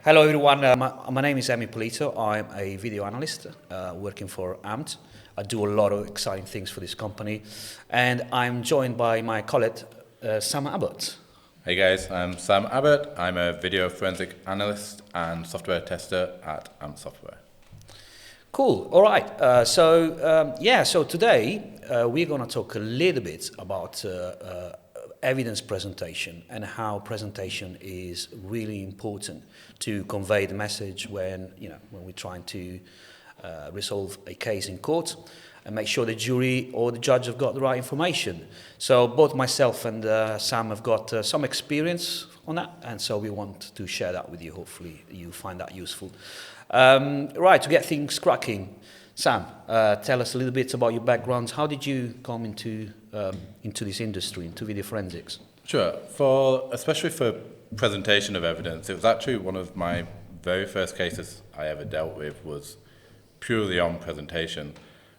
Hello everyone, my name is Emi Polito. I'm a video analyst working for Abbott. I do a lot of exciting things for this company, and I'm joined by my colleague, Sam Abbott. Hey guys, I'm Sam Abbott. I'm a video forensic analyst and software tester at Abbott Software. Cool, all right. So today we're going to talk a little bit about evidence presentation and how presentation is really important to convey the message when we're trying to resolve a case in court and make sure the jury or the judge have got the right information. So both myself and Sam have got some experience on that, and so we want to share that with you. Hopefully you find that useful. Right, to get things cracking, Sam, tell us a little bit about your background. How did you come into this industry, into video forensics? Sure. Especially for presentation of evidence, it was actually one of my very first cases I ever dealt with was purely on presentation.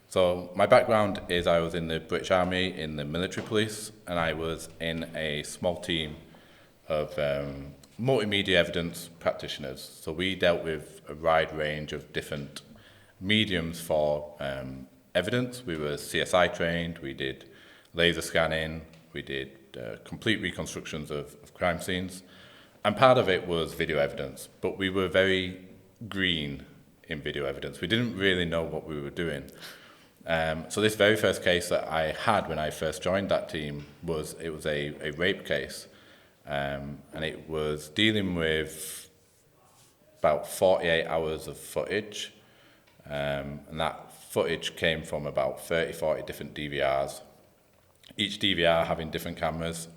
So my background is I was in the British Army, in the military police, and I was in a small team of multimedia evidence practitioners. So we dealt with a wide range of different mediums for evidence. We were CSI trained, we did laser scanning, we did complete reconstructions of crime scenes, and part of it was video evidence, but we were very green in video evidence. We didn't really know what we were doing. So this very first case that I had when I first joined that team was a rape case, and it was dealing with about 48 hours of footage, and that footage came from about 40 different DVRs, each DVR having different cameras,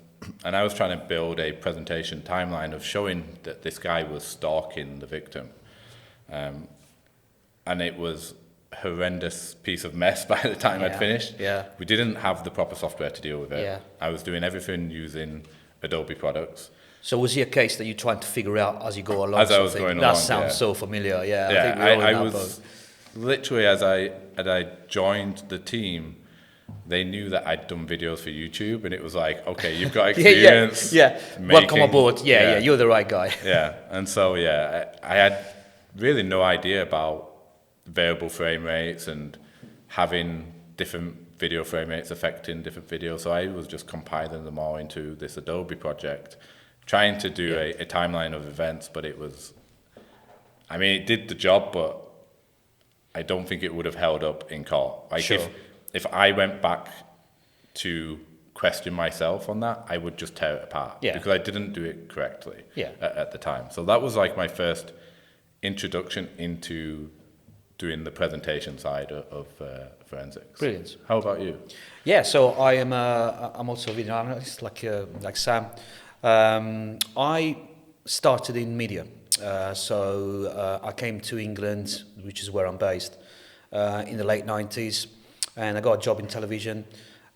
and I was trying to build a presentation timeline of showing that this guy was stalking the victim, and it was a horrendous piece of mess by the time I'd finished. Yeah. We didn't have the proper software to deal with it. Yeah. I was doing everything using Adobe products. So was it a case that you're trying to figure out as you go along? As I was going along, that sounds so familiar. Yeah, yeah, I think we're all in I that was boat. literally as I joined the team, they knew that I'd done videos for YouTube, and it was like, okay, you've got experience. yeah. Welcome aboard. Yeah, you're the right guy. Yeah, and so I had really no idea about variable frame rates and having different video frame rates affecting different videos. So I was just compiling them all into this Adobe project, trying to do a timeline of events, but it did the job, but I don't think it would have held up in court. Like sure. If I went back to question myself on that, I would just tear it apart because I didn't do it correctly at the time. So that was like my first introduction into doing the presentation side of forensics. Brilliant. How about you? Yeah, so I'm also a video analyst like Sam. I started in media. So I came to England, which is where I'm based, in the late 90s, and I got a job in television.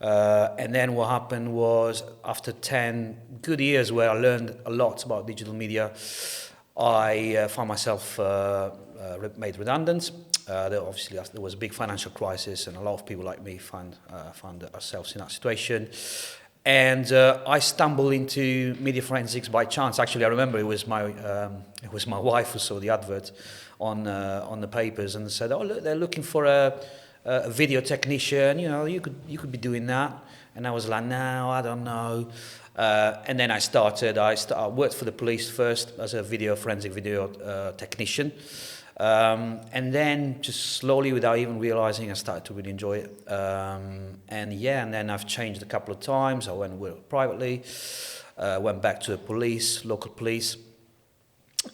And then what happened was, after 10 good years where I learned a lot about digital media, I found myself made redundant. Obviously, there was a big financial crisis, and a lot of people like me found ourselves in that situation. And I stumbled into media forensics by chance. Actually, I remember it was my wife who saw the advert on the papers and said, "Oh, look, they're looking for a video technician. You could be doing that." And I was like, "No, I don't know." And then I worked for the police first as a forensic video technician. And then just slowly, without even realizing, I started to really enjoy it. And then I've changed a couple of times. I went work privately, went back to the police, local police,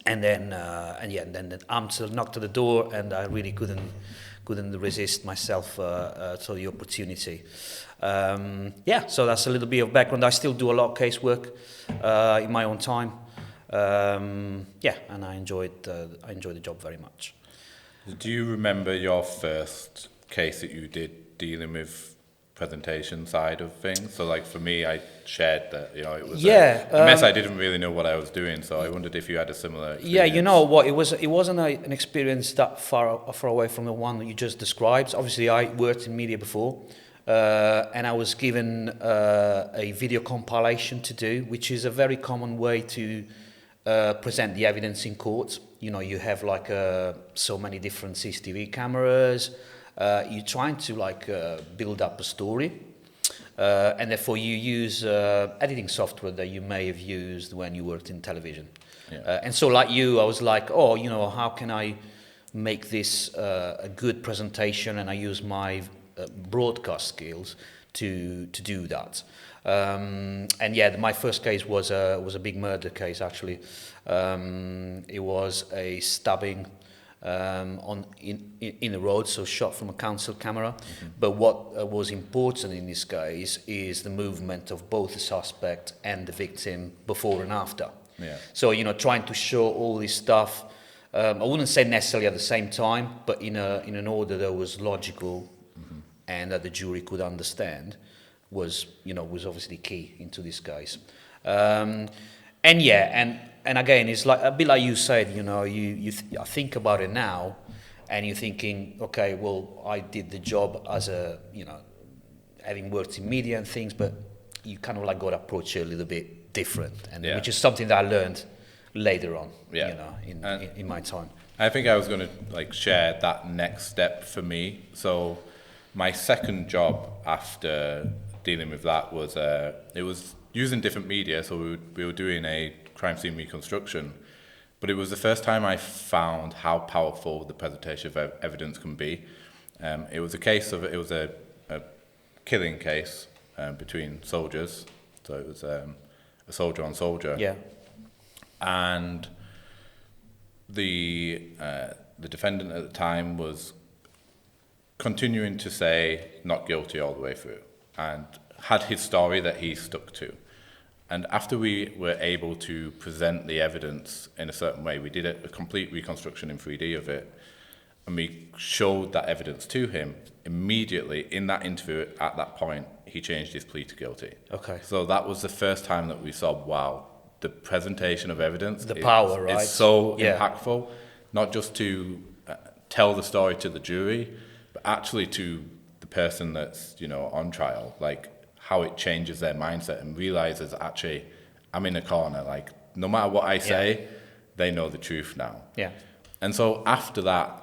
and then the AMT knocked at the door, and I really couldn't resist myself to the opportunity. So that's a little bit of background. I still do a lot of casework in my own time. And I enjoyed the job very much. Do you remember your first case that you did dealing with presentation side of things? So like for me, I shared that it was a mess. I didn't really know what I was doing, so I wondered if you had a similar experience. Yeah, you know what, it wasn't an experience that far away from the one that you just described. Obviously, I worked in media before. And I was given a video compilation to do, which is a very common way to present the evidence in court. you have like so many different CCTV cameras. You're trying to build up a story, and therefore you use editing software that you may have used when you worked in television. Yeah. And so like you, I was like, how can I make this a good presentation? And I use my broadcast skills to do that. And yeah, my first case was a big murder case actually. It was a stabbing in the road, so shot from a council camera. Mm-hmm. But what was important in this case is the movement of both the suspect and the victim before and after. Yeah. So trying to show all this stuff. I wouldn't say necessarily at the same time, but in an order that was logical, mm-hmm. and that the jury could understand was obviously key into this case. And again, it's like a bit like you said, I think about it now, and you're thinking, okay, well, I did the job as having worked in media and things, but you kind of got to approach it a little bit different, and which is something that I learned later on, in my time. I think I was going to share that next step for me. So my second job after dealing with that was it was using different media. So we were doing a crime scene reconstruction, but it was the first time I found how powerful the presentation of evidence can be. It was a killing case between soldiers. So it was a soldier on soldier. Yeah. And the defendant at the time was continuing to say not guilty all the way through, and had his story that he stuck to. And after we were able to present the evidence in a certain way, we did a complete reconstruction in 3D of it, and we showed that evidence to him. Immediately in that interview at that point, he changed his plea to guilty. Okay. So that was the first time that we saw, wow, the presentation of evidence, power, right? It's so impactful, not just to tell the story to the jury, but actually to the person that's on trial, how it changes their mindset and realizes, actually, I'm in a corner. No matter what I say, they know the truth now. Yeah. And so after that,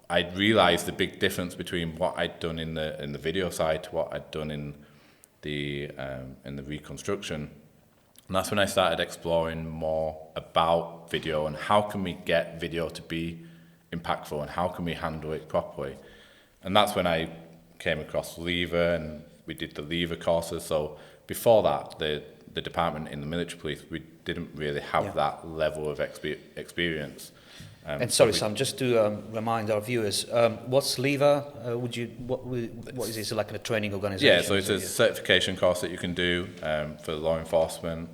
I realized the big difference between what I'd done in the video side to what I'd done in the reconstruction. And that's when I started exploring more about video and how can we get video to be impactful and how can we handle it properly. And that's when I came across Lever, and we did the Lever courses. So before that, the department in the military police, we didn't really have that level of experience. And sorry, Sam, just to remind our viewers, what's Lever? What is it? Is it like a training organization? Yeah, so it's a certification course that you can do for law enforcement,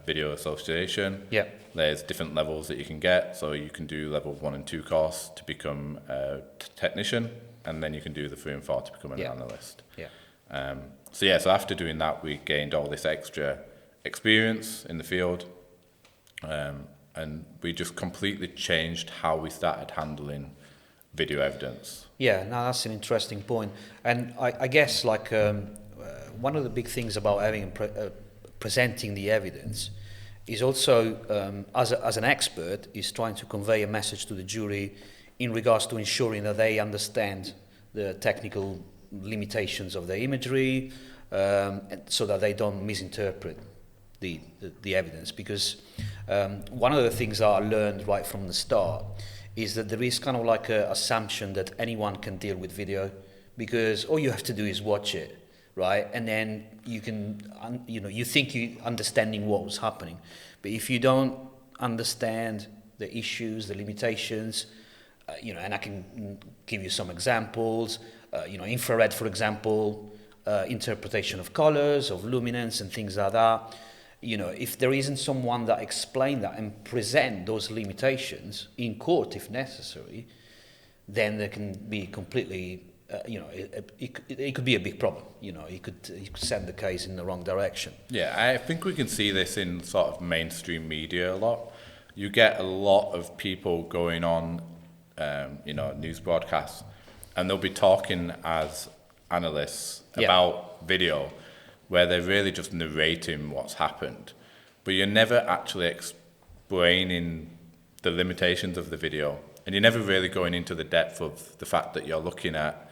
video association. Yeah. There's different levels that you can get. So you can do level 1 and 2 course to become a technician, and then you can do the 3 and 4 to become an analyst. Yeah. So after doing that, we gained all this extra experience in the field. And we just completely changed how we started handling video evidence. Yeah, no, that's an interesting point. And I guess one of the big things about having presenting the evidence is also, as an expert, is trying to convey a message to the jury in regards to ensuring that they understand the technical limitations of the imagery, so that they don't misinterpret the evidence, because one of the things that I learned right from the start is that there is kind of a assumption that anyone can deal with video, because all you have to do is watch it, right? And then you can, you think you're understanding what was happening, but if you don't understand the issues, the limitations, and I can give you some examples, infrared, for example, interpretation of colors, of luminance and things like that. If there isn't someone that explain that and present those limitations in court if necessary, then there can be completely, it could be a big problem. You could send the case in the wrong direction. Yeah, I think we can see this in sort of mainstream media a lot. You get a lot of people going on, news broadcasts, and they'll be talking as analysts about video, where they're really just narrating what's happened, but you're never actually explaining the limitations of the video, and you're never really going into the depth of the fact that you're looking at,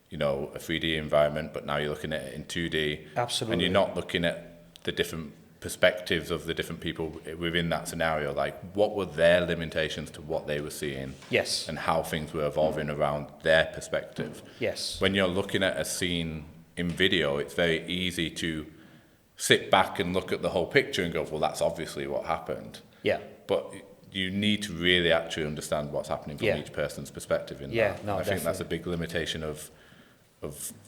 you know, a 3D environment, but now you're looking at it in 2D. Absolutely. And you're not looking at the different perspectives of the different people within that scenario. Like, what were their limitations to what they were seeing? Yes. And how things were evolving around their perspective. Yes. When you're looking at a scene in video, it's very easy to sit back and look at the whole picture and go, well, that's obviously what happened. Yeah. But you need to really actually understand what's happening from each person's perspective in that. No, I think that's a big limitation of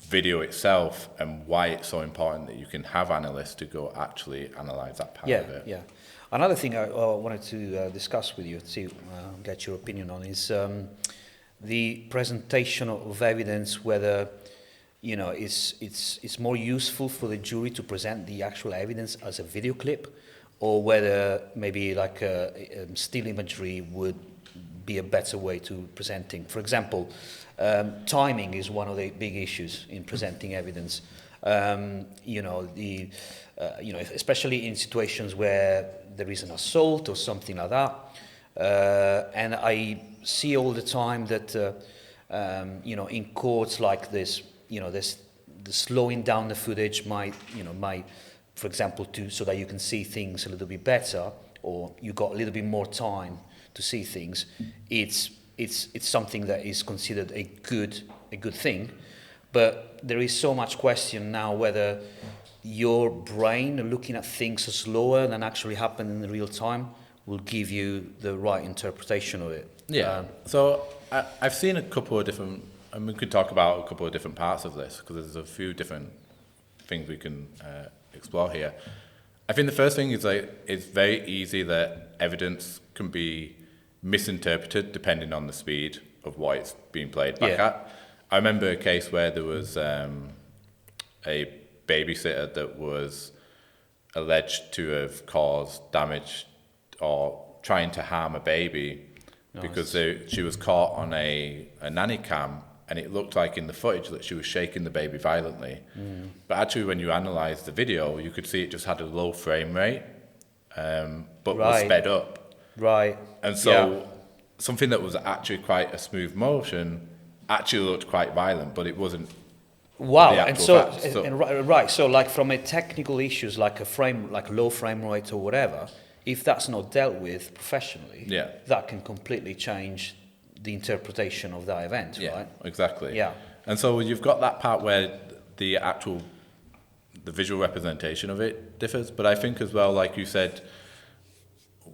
video itself, and why it's so important that you can have analysts to go actually analyze that part of it. Yeah. Another thing I wanted to discuss with you, to get your opinion on, is the presentation of evidence, whether, you know, it's more useful for the jury to present the actual evidence as a video clip, or whether maybe like a still imagery would be a better way to presenting. For example, timing is one of the big issues in presenting evidence. You know, especially in situations where there is an assault or something like that. And I see all the time that, you know, in courts like this, you know, the slowing down the footage might, for example, so that you can see things a little bit better, or you got a little bit more time to see things. It's something that is considered a good thing, but there is so much question now whether your brain looking at things slower than actually happen in real time will give you the right interpretation of it. Yeah. So I've seen a couple of different, and we could talk about a couple of different parts of this, because there's a few different things we can explore here. I think the first thing is it's very easy that evidence can be misinterpreted depending on the speed of what it's being played back at. I remember a case where there was a babysitter that was alleged to have caused damage or trying to harm a baby because she was caught on a nanny cam, and it looked like in the footage that she was shaking the baby violently. But actually, when you analyse the video, you could see it just had a low frame rate, but was sped up. Right. And so something that was actually quite a smooth motion actually looked quite violent, but it wasn't. Wow. And so, right. So, like, from a technical issues, like low frame rate or whatever, if that's not dealt with professionally, that can completely change the interpretation of that event, right? Exactly. Yeah. And so you've got that part where the visual representation of it differs, but I think as well, like you said,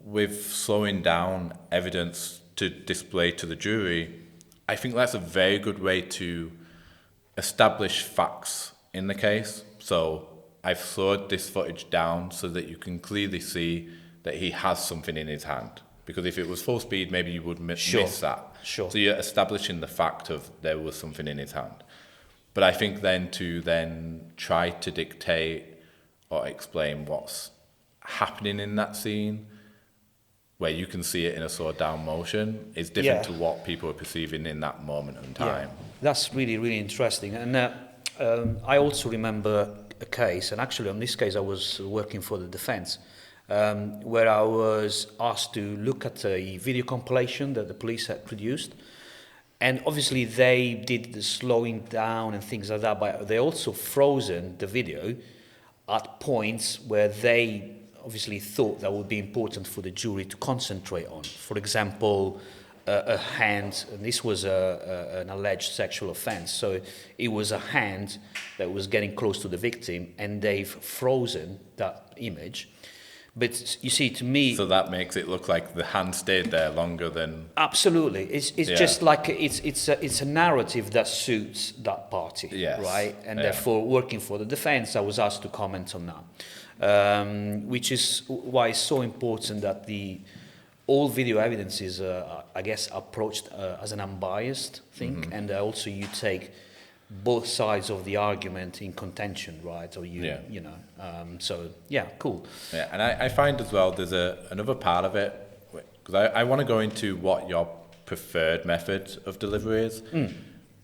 with slowing down evidence to display to the jury, I think that's a very good way to establish facts in the case. So I've slowed this footage down so that you can clearly see that he has something in his hand. Because if it was full speed, maybe you would miss that. Sure. So you're establishing the fact of there was something in his hand. But I think then to try to dictate or explain what's happening in that scene, where you can see it in a slowed down motion, is different to what people are perceiving in that moment in time. Yeah. That's really, really interesting. And I also remember a case, and actually on this case I was working for the defense, where I was asked to look at a video compilation that the police had produced. And obviously they did the slowing down and things like that, but they also frozen the video at points where they obviously thought that would be important for the jury to concentrate on. For example, a hand, and this was an alleged sexual offense, so it was a hand that was getting close to the victim, and they've frozen that image. But you see, to me, so that makes it look like the hand stayed there longer than. Absolutely, it's just like it's a narrative that suits that party, right? And therefore, working for the defense, I was asked to comment on that, which is why it's so important that all video evidence is, I guess, approached as an unbiased thing, and also you take both sides of the argument in contention, right? Or you know, so cool. Yeah, and I find as well there's another part of it, because I want to go into what your preferred method of delivery is,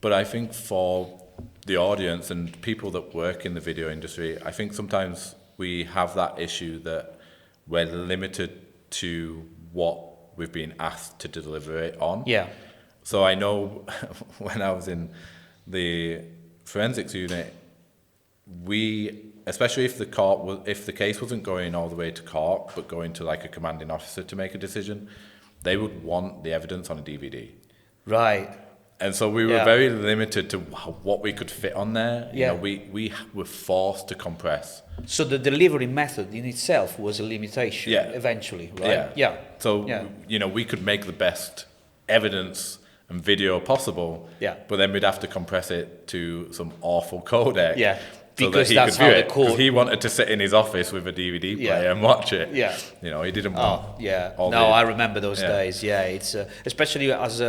but I think for the audience and people that work in the video industry, I think sometimes we have that issue that we're limited to what we've been asked to deliver it on. Yeah. So I know when I was in the forensics unit, especially if the case wasn't going all the way to court, but going to like a commanding officer to make a decision, they would want the evidence on a DVD. Right. And so we were very limited to what we could fit on there. You know, we were forced to compress. So the delivery method in itself was a limitation eventually, right? Yeah. So, you know, we could make the best evidence and video possible, but then we'd have to compress it to some awful codec. Yeah. So because that he that's could view how it, because he wanted to sit in his office with a DVD player and watch it. Yeah. You know, he didn't want I remember those days. Yeah, it's especially as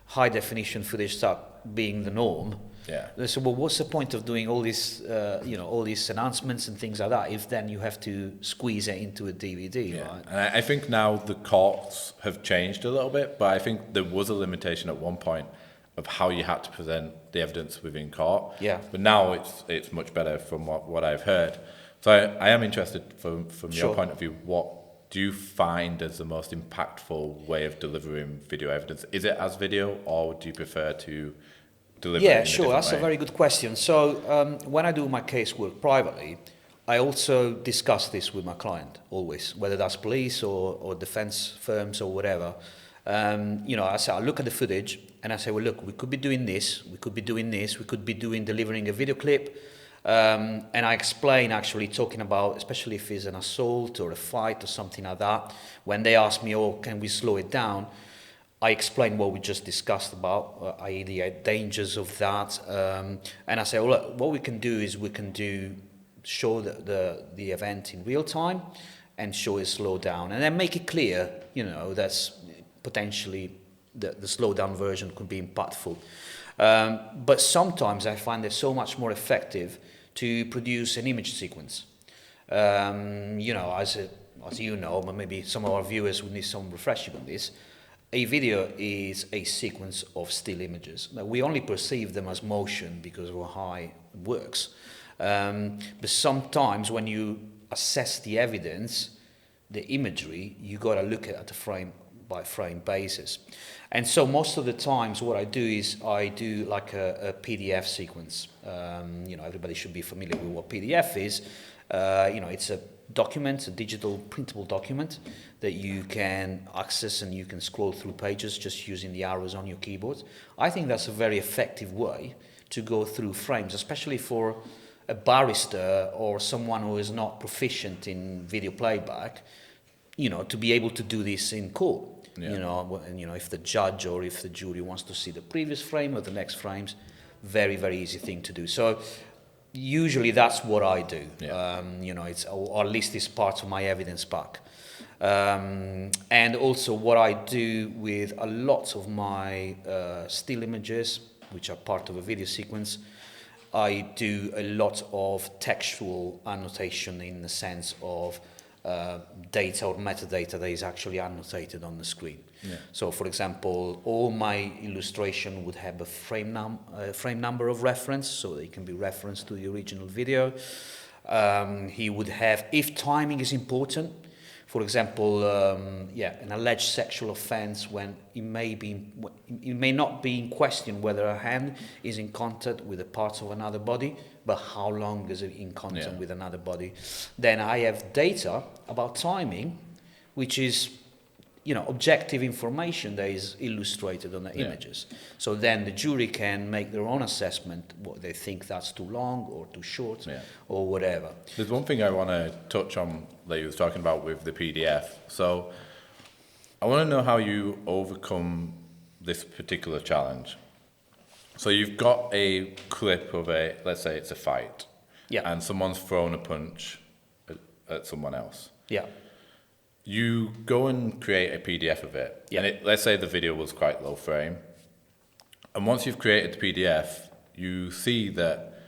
high definition footage start being the norm. Yeah. They said, well, what's the point of doing all this, all these announcements and things like that if then you have to squeeze it into a DVD, right? And I think now the courts have changed a little bit, but I think there was a limitation at one point of how you had to present the evidence within court. Yeah. But now it's much better from what I've heard. So I am interested from your point of view, what do you find as the most impactful way of delivering video evidence? Is it as video, or do you prefer to deliver it in a different that's way? a very good question. So when I do my casework privately, I also discuss this with my client always, whether that's police or defense firms or whatever. I look at the footage and I say, well, look, we could be doing this, we could be doing this, we could be delivering a video clip. And I explain, actually talking about, especially if it's an assault or a fight or something like that, when they ask me, can we slow it down? I explain what we just discussed about, i.e. the dangers of that. And I say, well, look, what we can do is show the event in real time and show it slow down. And then make it clear, that's potentially the slow down version could be impactful. But sometimes I find it so much more effective to produce an image sequence. As you know, but maybe some of our viewers would need some refreshing on this. A video is a sequence of still images. Now, we only perceive them as motion because of how it works. But sometimes when you assess the evidence, the imagery, you got to look at a frame by frame basis. And so most of the times what I do is I do like a PDF sequence. Everybody should be familiar with what PDF is. It's a document, a digital printable document that you can access and you can scroll through pages just using the arrows on your keyboard. I think that's a very effective way to go through frames, especially for a barrister or someone who is not proficient in video playback, to be able to do this in court. If the judge or if the jury wants to see the previous frame or the next frames, very, very easy thing to do. So usually that's what I do. Or at least it's part of my evidence pack. And also what I do with a lot of my still images, which are part of a video sequence, I do a lot of textual annotation in the sense of data or metadata that is actually annotated on the screen. Yeah. So, for example, all my illustration would have a frame number of reference, so they can be referenced to the original video. He would have, if timing is important, for example, an alleged sexual offense when it may not be in question whether a hand is in contact with a part of another body, but how long is it in contact with another body. Then I have data about timing, which is, objective information that is illustrated on the images. So then the jury can make their own assessment, what they think that's too long or too short or whatever. There's one thing I want to touch on that you were talking about with the PDF. So I want to know how you overcome this particular challenge. So you've got a clip of let's say it's a fight, and someone's thrown a punch at someone else. Yeah. You go and create a PDF of it, and let's say the video was quite low frame. And once you've created the PDF, you see that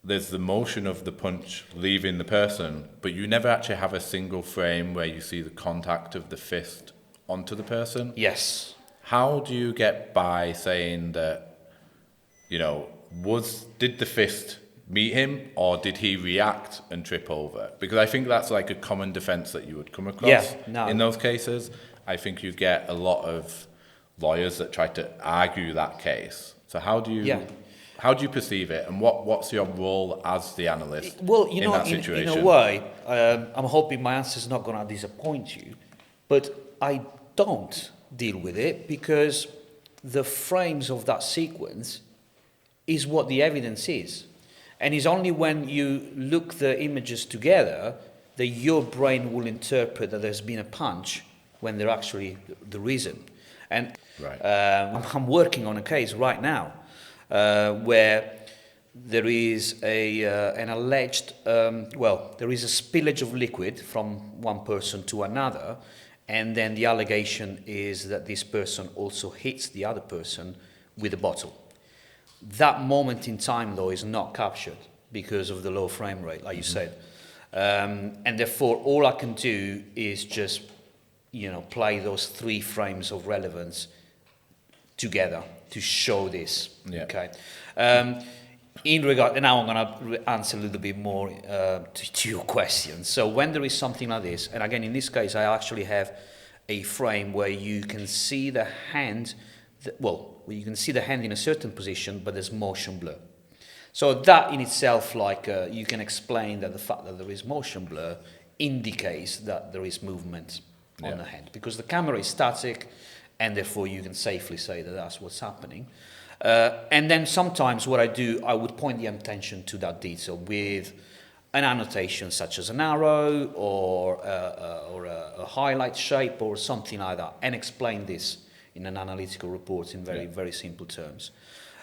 there's the motion of the punch leaving the person, but you never actually have a single frame where you see the contact of the fist onto the person. Yes. How do you get by saying that, did the fist meet him, or did he react and trip over? Because I think that's like a common defense that you would come across in those cases. I think you get a lot of lawyers that try to argue that case. So how do you perceive it, and what's your role as the analyst in that situation? In a way, I'm hoping my answer is not going to disappoint you, but I don't deal with it because the frames of that sequence is what the evidence is. And it's only when you look the images together that your brain will interpret that there's been a punch when there actually there isn't. And I'm working on a case right now where there is an alleged, there is a spillage of liquid from one person to another, and then the allegation is that this person also hits the other person with a bottle. That moment in time, though, is not captured because of the low frame rate, like you said. And therefore, all I can do is just, play those 3 frames of relevance together to show this. Yeah. Okay. In regard, and now I'm going to answer a little bit more to your question. So when there is something like this, and again, in this case, I actually have a frame where you can see the hand, you can see the hand in a certain position, but there's motion blur. So that in itself, you can explain that the fact that there is motion blur indicates that there is movement on the hand, because the camera is static, and therefore you can safely say that that's what's happening. And then sometimes what I do, I would point the attention to that detail with an annotation such as an arrow or a highlight shape or something like that, and explain this in an analytical report in very simple terms.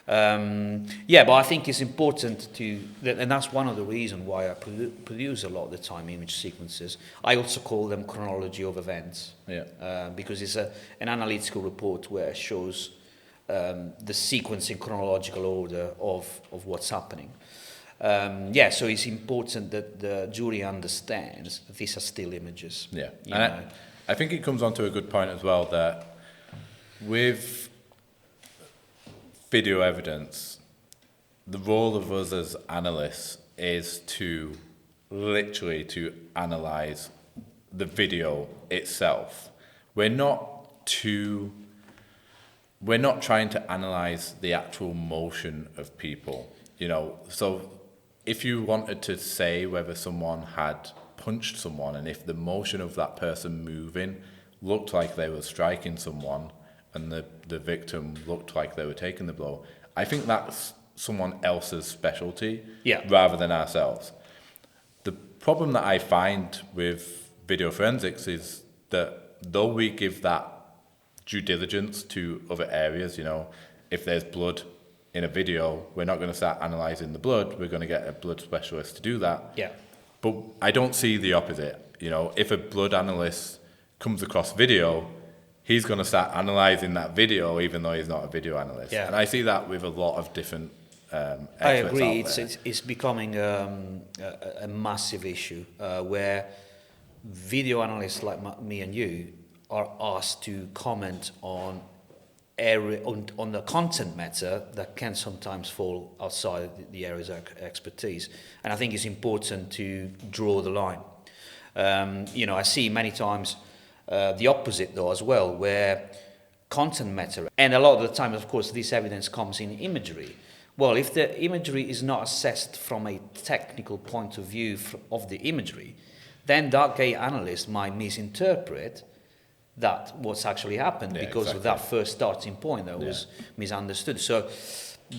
But I think it's important and that's one of the reasons why I produce a lot of the time image sequences. I also call them chronology of events, because it's an analytical report where it shows the sequence in chronological order of what's happening. So it's important that the jury understands that these are still images. I think it comes on to a good point as well, that with video evidence, the role of us as analysts is to literally to analyze the video itself. We're not trying to analyze the actual motion of people, So if you wanted to say whether someone had punched someone, and if the motion of that person moving looked like they were striking someone, and the victim looked like they were taking the blow, I think that's someone else's specialty rather than ourselves. The problem that I find with video forensics is that though we give that due diligence to other areas, if there's blood in a video, we're not going to start analysing the blood, we're going to get a blood specialist to do that. But I don't see the opposite. If a blood analyst comes across video, he's going to start analysing that video, even though he's not a video analyst. And I see that with a lot of different experts. I agree. Out there. It's becoming a massive issue where video analysts like me and you are asked to comment on the content matter that can sometimes fall outside the areas of expertise. And I think it's important to draw the line. I see many times the opposite, though, as well, where content matter, and a lot of the time, of course, this evidence comes in imagery. Well, if the imagery is not assessed from a technical point of view of the imagery, then that gay analyst might misinterpret that what's actually happened because of that first starting point that was misunderstood. So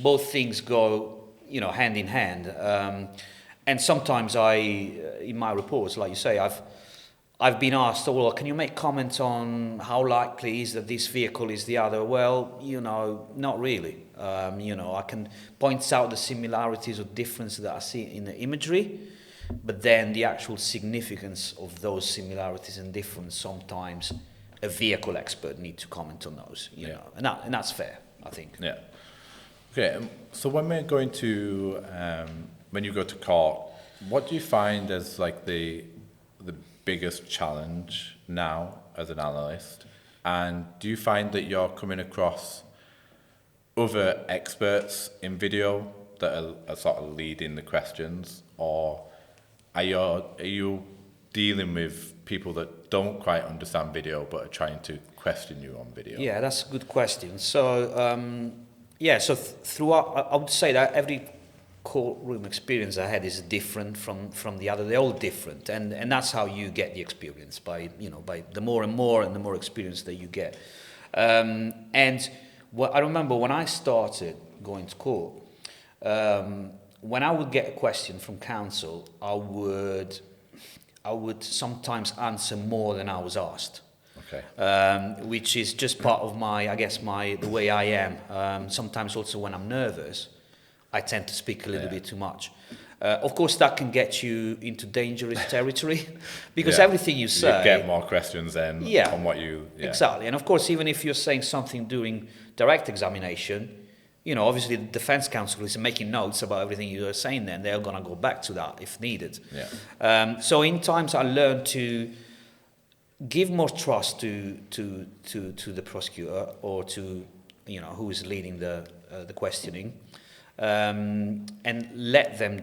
both things go, hand in hand. And sometimes in my reports, like you say, I've been asked, can you make comments on how likely is that this vehicle is the other? Well, not really. I can point out the similarities or differences that I see in the imagery, but then the actual significance of those similarities and differences, sometimes a vehicle expert need to comment on those, and that's fair, I think. Yeah. Okay, so when we're going to, when you go to court, what do you find as the biggest challenge now as an analyst? And do you find that you're coming across other experts in video that are sort of leading the questions, or are you dealing with people that don't quite understand video but are trying to question you on video? Yeah, that's a good question. So, so throughout, I would say that every courtroom experience I had is different from the other. They're all different, and that's how you get the experience, by the more and more experience that you get. And I remember when I started going to court, when I would get a question from counsel, I would sometimes answer more than I was asked. Okay. Which is just part of the way I am. Sometimes also when I'm nervous, I tend to speak a little bit too much. Of course, that can get you into dangerous territory because everything you say... You get more questions then on what you... Yeah, exactly. And of course, even if you're saying something during direct examination, obviously the defense counsel is making notes about everything you're saying then. They're going to go back to that if needed. Yeah. So in times I learned to give more trust to the prosecutor or to, who is leading the questioning. And let them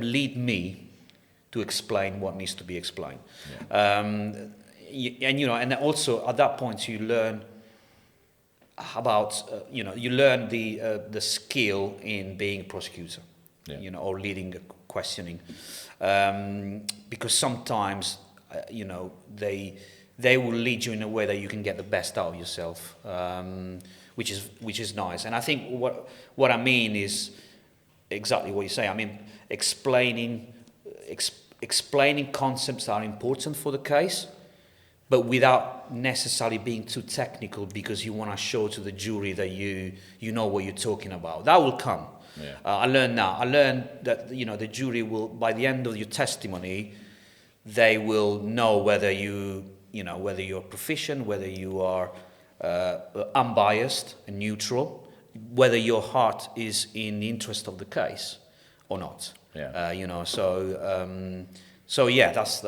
lead me to explain what needs to be explained. Yeah. And also at that point you learn about, you learn the skill in being a prosecutor, or leading a questioning, because sometimes, they will lead you in a way that you can get the best out of yourself. Which is nice. And I think what I mean is exactly what you say. I mean, explaining concepts that are important for the case, but without necessarily being too technical because you want to show to the jury that you know what you're talking about. That will come. Yeah. I learned that the jury will, by the end of your testimony, they will know whether whether you're proficient, whether you are unbiased and neutral, whether your heart is in the interest of the case or not. Yeah. So yeah, that's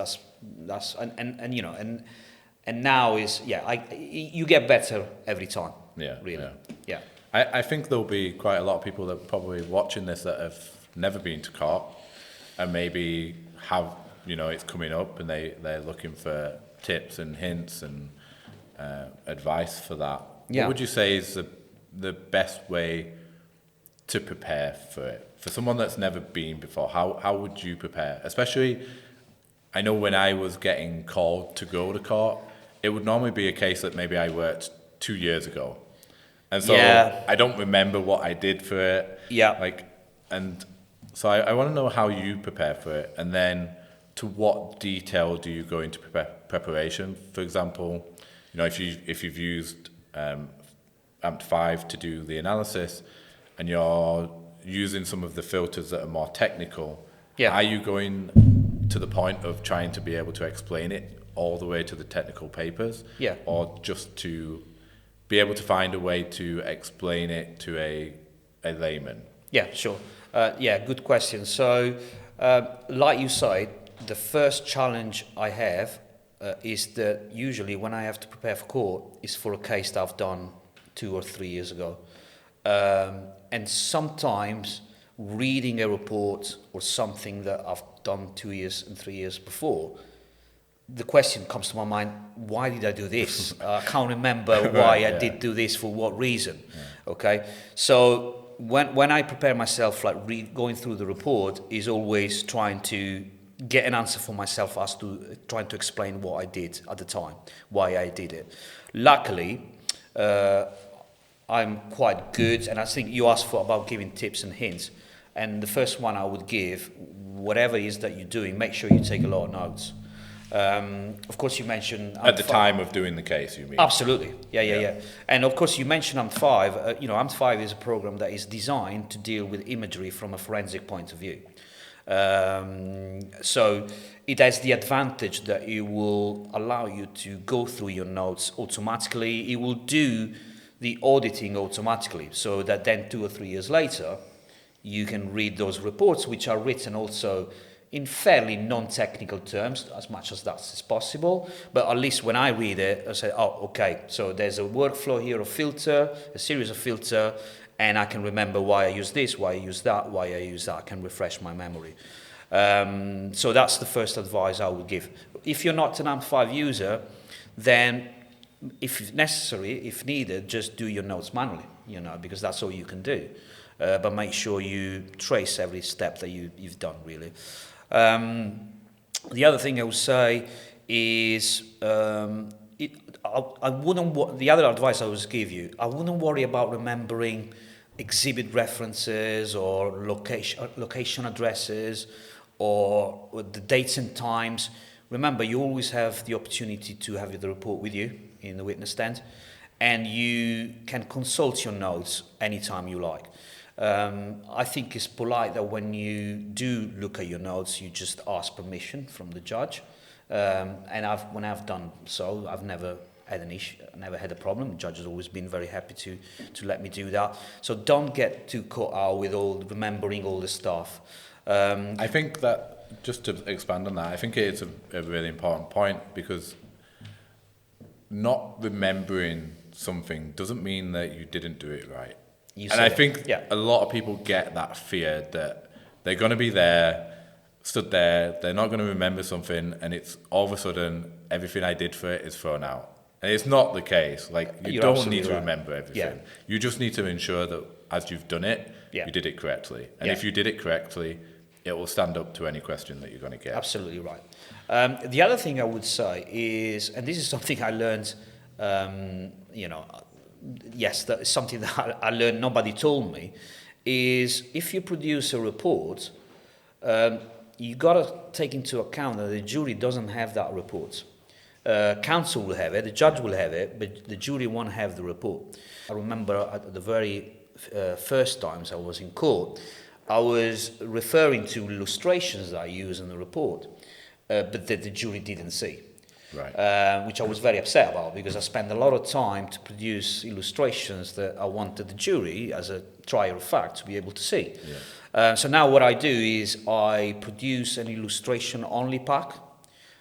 and now is you get better every time. Yeah. Really. Yeah. I think there'll be quite a lot of people that are probably watching this that have never been to court and maybe have, it's coming up and they're looking for tips and hints and advice for that. Yeah. What would you say is the best way to prepare for it? For someone that's never been before, how would you prepare? Especially, I know when I was getting called to go to court, it would normally be a case that maybe I worked 2 years ago. And so I don't remember what I did for it. Yeah. And so I want to know how you prepare for it, and then to what detail do you go into preparation? For example, if you've used AMP5 to do the analysis, and you're using some of the filters that are more technical, are you going to the point of trying to be able to explain it all the way to the technical papers? Yeah. Or just to be able to find a way to explain it to a layman? Yeah, sure. Good question. So, like you said, the first challenge I have is that usually when I have to prepare for court is for a case that I've done 2 or 3 years ago. And sometimes reading a report or something that I've done 2 years and 3 years before, the question comes to my mind, why did I do this? I can't remember why I did do this, for what reason. Yeah. Okay, so when I prepare myself, like going through the report, is always trying to get an answer for myself as to trying to explain what I did at the time, why I did it. Luckily, I'm quite good, and I think you asked about giving tips and hints. And the first one I would give, whatever it is that you're doing, make sure you take a lot of notes. Of course, you mentioned... At the time of doing the case, you mean? Absolutely. Yeah. And of course, you mentioned AMP5. AMP5 is a program that is designed to deal with imagery from a forensic point of view. So it has the advantage that it will allow you to go through your notes automatically. It will do the auditing automatically, so that then 2 or 3 years later, you can read those reports, which are written also in fairly non-technical terms, as much as that is possible. But at least when I read it, I say, oh, okay, so there's a workflow here, a filter, a series of filter, and I can remember why I use this, why I use that, why I use that. I can refresh my memory. So that's the first advice I would give. If you're not an AMP5 user, then if necessary, if needed, just do your notes manually, because that's all you can do. But make sure you trace every step that you've done, really. The other thing I would say is, the other advice I would give you, I wouldn't worry about remembering exhibit references or location addresses or the dates and times. Remember, you always have the opportunity to have the report with you in the witness stand, and you can consult your notes anytime you like. I think it's polite that when you do look at your notes, you just ask permission from the judge. And when I've done so, I've never had an issue, never had a problem. The judge has always been very happy to let me do that. So don't get too caught out with remembering all the stuff. I think that, just to expand on that, I think it's a really important point, because not remembering something doesn't mean that you didn't do it right. And I think a lot of people get that fear that they're going to be there, stood there, they're not going to remember something, and it's all of a sudden everything I did for it is thrown out. And it's not the case. Like, you don't need to remember everything. Yeah. You just need to ensure that as you've done it, you did it correctly. And if you did it correctly, it will stand up to any question that you're going to get. Absolutely right. The other thing I would say is, and this is something I learned, yes, that's something that I learned, nobody told me, is if you produce a report, you got to take into account that the jury doesn't have that report. Counsel will have it, the judge will have it, but the jury won't have the report. I remember at the very first times I was in court, I was referring to illustrations that I use in the report, but that the jury didn't see. Right. Which I was very upset about, because I spent a lot of time to produce illustrations that I wanted the jury, as a trier of fact, to be able to see. Yeah. So now what I do is I produce an illustration-only pack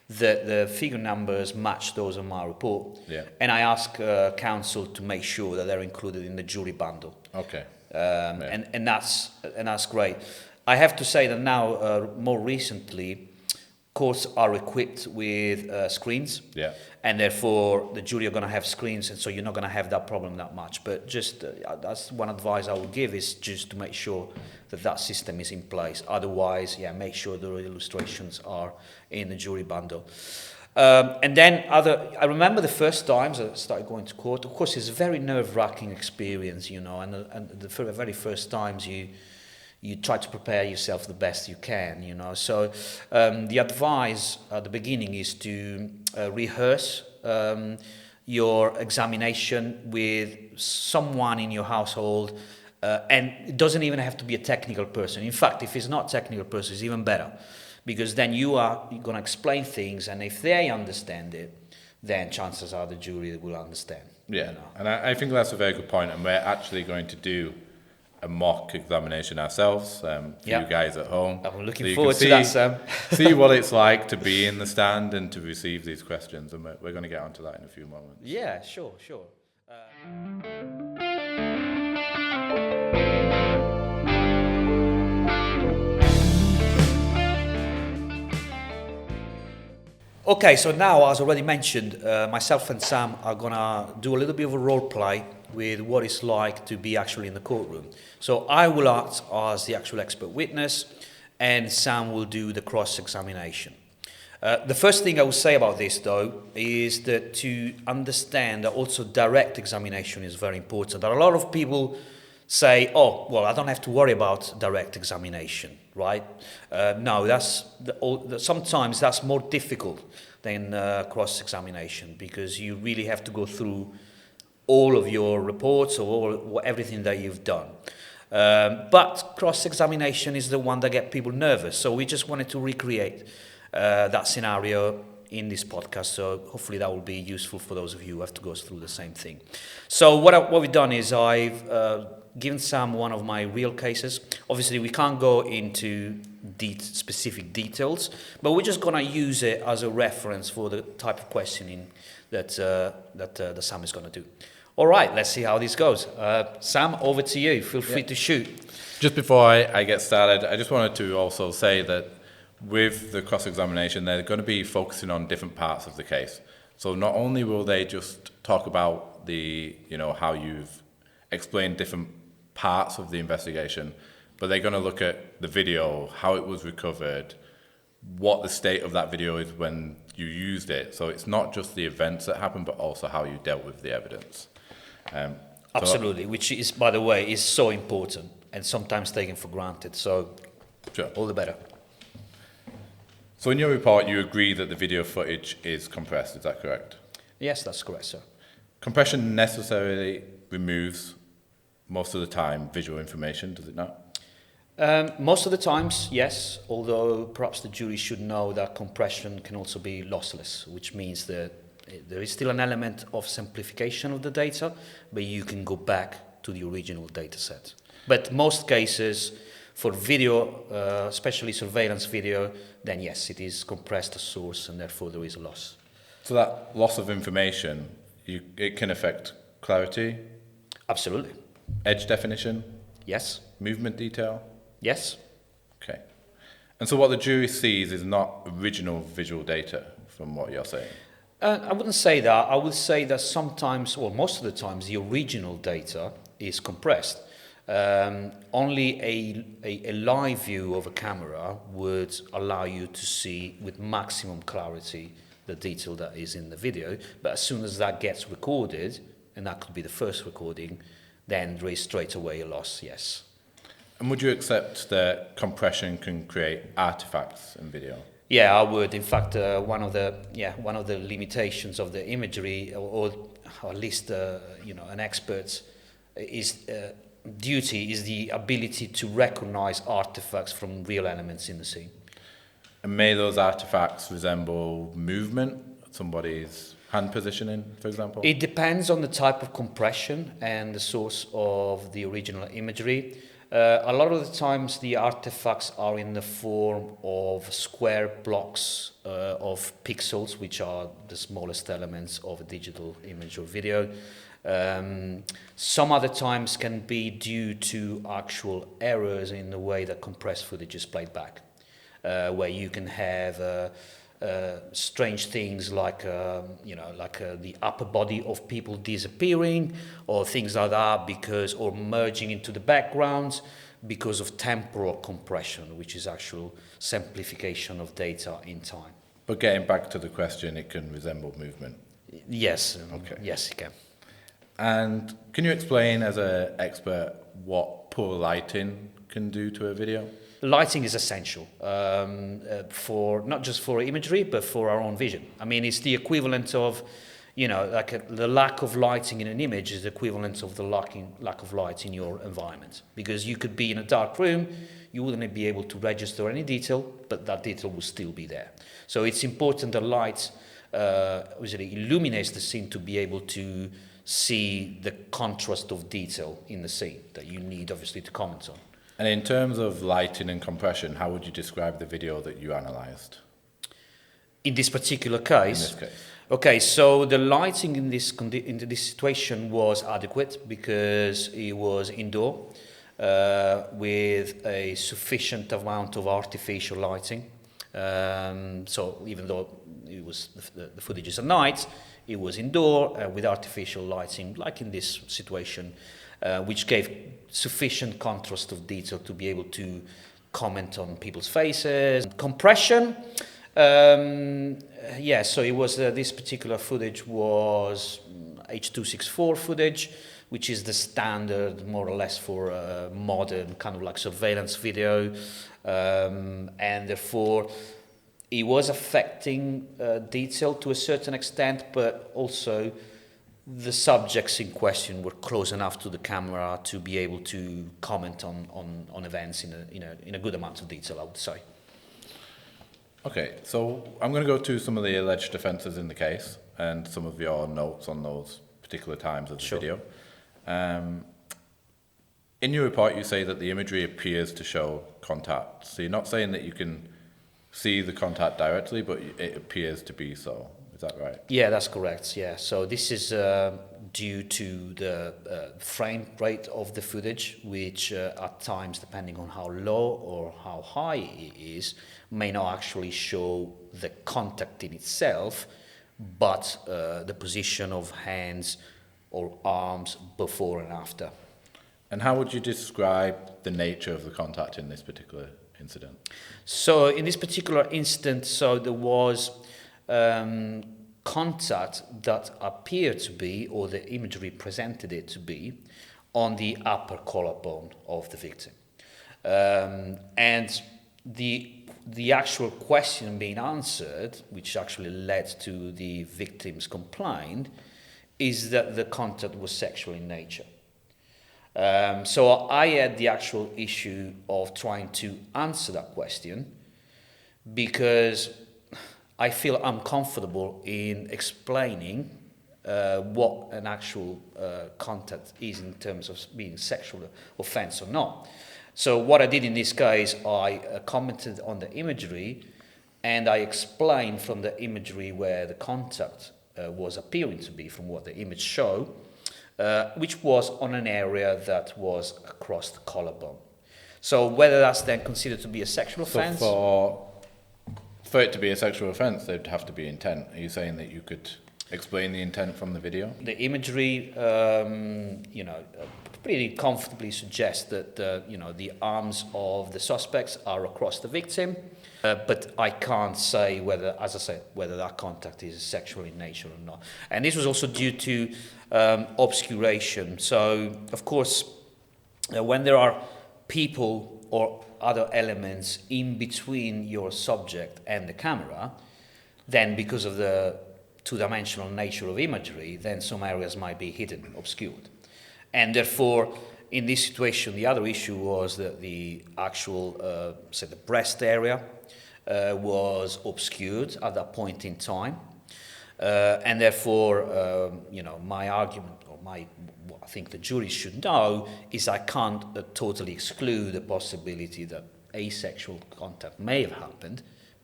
that the figure numbers match those on my report, and I ask counsel to make sure that they're included in the jury bundle. Okay. And that's great. I have to say that now, more recently, courts are equipped with screens, and therefore the jury are going to have screens, and so you're not going to have that problem that much. But just that's one advice I would give, is just to make sure that system is in place. Otherwise, make sure the illustrations are in the jury bundle. And then I remember the first times I started going to court. Of course, it's a very nerve-wracking experience, and the very first times you try to prepare yourself the best you can, So the advice at the beginning is to rehearse your examination with someone in your household, and it doesn't even have to be a technical person. In fact, if it's not a technical person, it's even better, because then you're going to explain things, and if they understand it, then chances are the jury will understand. Yeah, and I think that's a very good point, and we're actually going to do a mock examination ourselves for you guys at home. I'm looking forward to that, Sam. See what it's like to be in the stand and to receive these questions, and we're going to get onto that in a few moments. Yeah, sure. Okay, so now, as already mentioned, myself and Sam are going to do a little bit of a role play with what it's like to be actually in the courtroom. So I will act as the actual expert witness, and Sam will do the cross-examination. The first thing I will say about this, though, is that to understand that also direct examination is very important. There are a lot of people say, oh, well, I don't have to worry about direct examination, right? No, sometimes that's more difficult than cross-examination, because you really have to go through all of your reports or everything that you've done. But cross-examination is the one that gets people nervous. So we just wanted to recreate that scenario in this podcast. So hopefully that will be useful for those of you who have to go through the same thing. So what we've done is I've given Sam one of my real cases. Obviously, we can't go into specific details, but we're just going to use it as a reference for the type of questioning that Sam is going to do. All right, let's see how this goes. Sam, over to you. Feel free to shoot. Just before I get started, I just wanted to also say that with the cross-examination, they're going to be focusing on different parts of the case. So not only will they just talk about the, how you've explained different parts of the investigation, but they're going to look at the video, how it was recovered, what the state of that video is when you used it. So it's not just the events that happened, but also how you dealt with the evidence. Absolutely, which is, by the way, is so important and sometimes taken for granted. So Sure. all the better. So in your report, you agree that the video footage is compressed, is that correct? Yes, that's correct, sir. Compression necessarily removes, most of the time, visual information, does it not? Most of the times, yes, although perhaps the jury should know that compression can also be lossless, which means that there is still an element of simplification of the data, but you can go back to the original data set. But most cases, for video, especially surveillance video, then yes, it is compressed to source and therefore there is a loss. So that loss of information, it can affect clarity, Absolutely. edge definition, Yes. movement detail? Yes. Okay. And so what the jury sees is not original visual data, from what you're saying? I wouldn't say that. I would say that sometimes, or most of the times, the original data is compressed. Only a live view of a camera would allow you to see with maximum clarity the detail that is in the video. But as soon as that gets recorded, and that could be the first recording, then there is straight away a loss, yes. And would you accept that compression can create artifacts in video? Yeah, I would. In fact, one of the limitations of the imagery, or at least an expert's duty is the ability to recognize artifacts from real elements in the scene. And may those artifacts resemble movement, somebody's hand positioning, for example? It depends on the type of compression and the source of the original imagery. A lot of the times the artifacts are in the form of square blocks of pixels, which are the smallest elements of a digital image or video. Some other times can be due to actual errors in the way that compressed footage is played back, where you can have strange things like the upper body of people disappearing or things like that, or merging into the background because of temporal compression, which is actual simplification of data in time. But getting back to the question, it can resemble movement. Yes, Okay. Yes, it can. And can you explain, as an expert, what poor lighting can do to a video? Lighting is essential for not just for imagery, but for our own vision. I mean, it's the equivalent of, the lack of lighting in an image is the equivalent of the lack of light in your environment. Because you could be in a dark room, you wouldn't be able to register any detail, but that detail will still be there. So it's important that light obviously illuminates the scene to be able to see the contrast of detail in the scene that you need, obviously, to comment on. And in terms of lighting and compression, how would you describe the video that you analysed? In this particular case? In this case. Okay, so the lighting in this situation was adequate because it was indoor with a sufficient amount of artificial lighting. So even though it was the footage is at night, it was indoor with artificial lighting, like in this situation, which gave sufficient contrast of detail to be able to comment on people's faces. Compression, so it was this particular footage was H.264 footage, which is the standard more or less for modern kind of like surveillance video, and therefore it was affecting detail to a certain extent, but also the subjects in question were close enough to the camera to be able to comment on events in a good amount of detail, I would say. Okay, so I'm going to go to some of the alleged offences in the case and some of your notes on those particular times of the Sure. video. In your report, you say that the imagery appears to show contact. So you're not saying that you can see the contact directly, but it appears to be so. Is that right? Yeah, that's correct. Yeah, so this is due to the frame rate of the footage, which at times, depending on how low or how high it is, may not actually show the contact in itself, but the position of hands or arms before and after. And how would you describe the nature of the contact in this particular incident? So in this particular instance, so there was contact that appeared to be, or the imagery presented it to be, on the upper collarbone of the victim. And the actual question being answered, which actually led to the victim's complaint, is that the contact was sexual in nature. So I had the actual issue of trying to answer that question because I feel uncomfortable in explaining what an actual contact is in terms of being sexual offense or not. So what I did in this case, I commented on the imagery and I explained from the imagery where the contact was appearing to be from what the image showed, which was on an area that was across the collarbone. So whether that's then considered to be a sexual offence... So for it to be a sexual offence, there'd have to be intent. Are you saying that you could explain the intent from the video? The imagery, pretty comfortably suggests that, the arms of the suspects are across the victim, but I can't say whether, as I said, whether that contact is sexual in nature or not. And this was also due to obscuration. So, of course, when there are people or other elements in between your subject and the camera, then because of the two-dimensional nature of imagery, then some areas might be hidden, obscured. And therefore, in this situation, the other issue was that the actual, say, the breast area was obscured at that point in time. And therefore, my argument, or what I think the jury should know, is I can't totally exclude the possibility that asexual contact may have happened,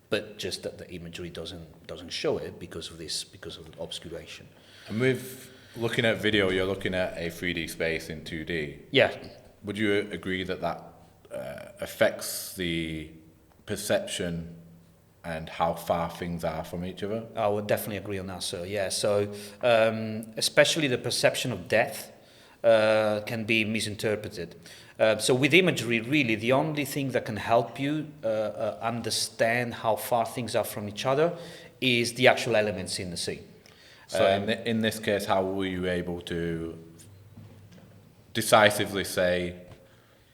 but just that the imagery doesn't show it because of the obscuration. And with looking at video, you're looking at a 3D space in 2D. Yeah. Would you agree that affects the perception and how far things are from each other? I would definitely agree on that, sir. Yeah. So, especially the perception of depth can be misinterpreted. So with imagery, really, the only thing that can help you understand how far things are from each other is the actual elements in the scene. So in this case, how were you able to decisively say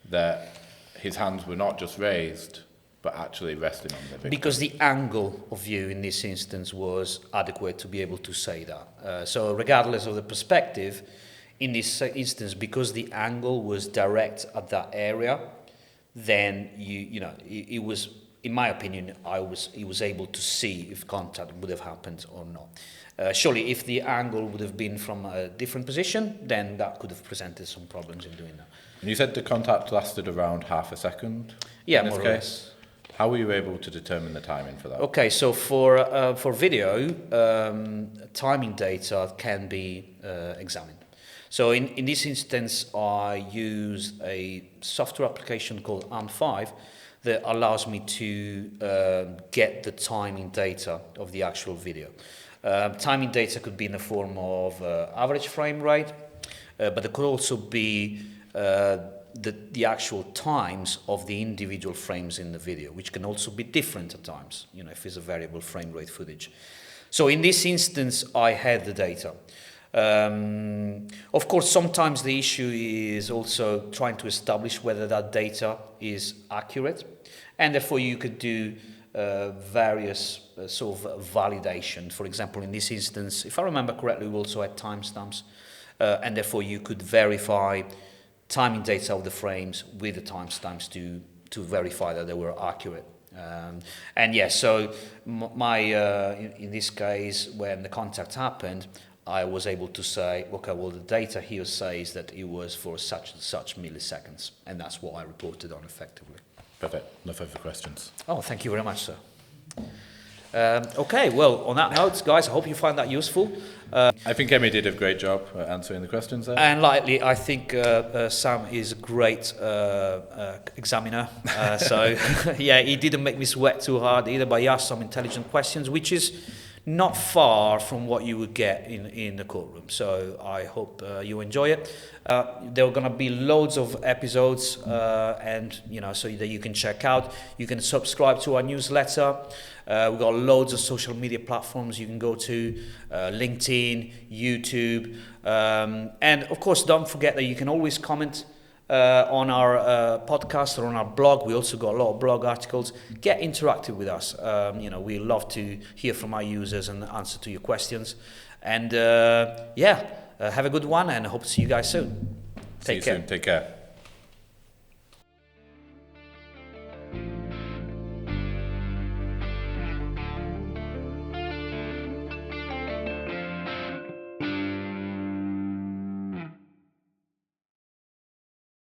that his hands were not just raised, but actually resting on the victim? Because the angle of view in this instance was adequate to be able to say that. So regardless of the perspective, in this instance, because the angle was direct at that area, then it was, in my opinion, he was able to see if contact would have happened or not. Surely, if the angle would have been from a different position, then that could have presented some problems in doing that. And you said the contact lasted around half a second? Yeah, more or less. How were you able to determine the timing for that? Okay, so for video, timing data can be examined. So in this instance, I use a software application called AND5 that allows me to get the timing data of the actual video. Timing data could be in the form of average frame rate, but it could also be the actual times of the individual frames in the video, which can also be different at times, if it's a variable frame rate footage. So in this instance, I had the data. Of course, sometimes the issue is also trying to establish whether that data is accurate, and therefore you could do various sort of validation. For example, in this instance, if I remember correctly, we also had timestamps, and therefore you could verify timing data of the frames with the timestamps to verify that they were accurate. And yes, so in this case, when the contact happened, I was able to say, okay, well, the data here says that it was for such and such milliseconds, and that's what I reported on effectively. Perfect. No further questions. Oh, thank you very much, sir. Okay, well, on that note, guys, I hope you find that useful. I think Emi did a great job answering the questions there. And likely, I think Sam is a great examiner. So, yeah, he didn't make me sweat too hard either, but he asked some intelligent questions, which is not far from what you would get in the courtroom. So I hope you enjoy it. There are going to be loads of episodes, and so that you can check out. You can subscribe to our newsletter. We've got loads of social media platforms you can go to, LinkedIn, YouTube, and of course, don't forget that you can always comment on our podcast or on our blog. We also got a lot of blog articles. Get interactive with us. We love to hear from our users and answer to your questions. And have a good one, and I hope to see you guys soon. Take care.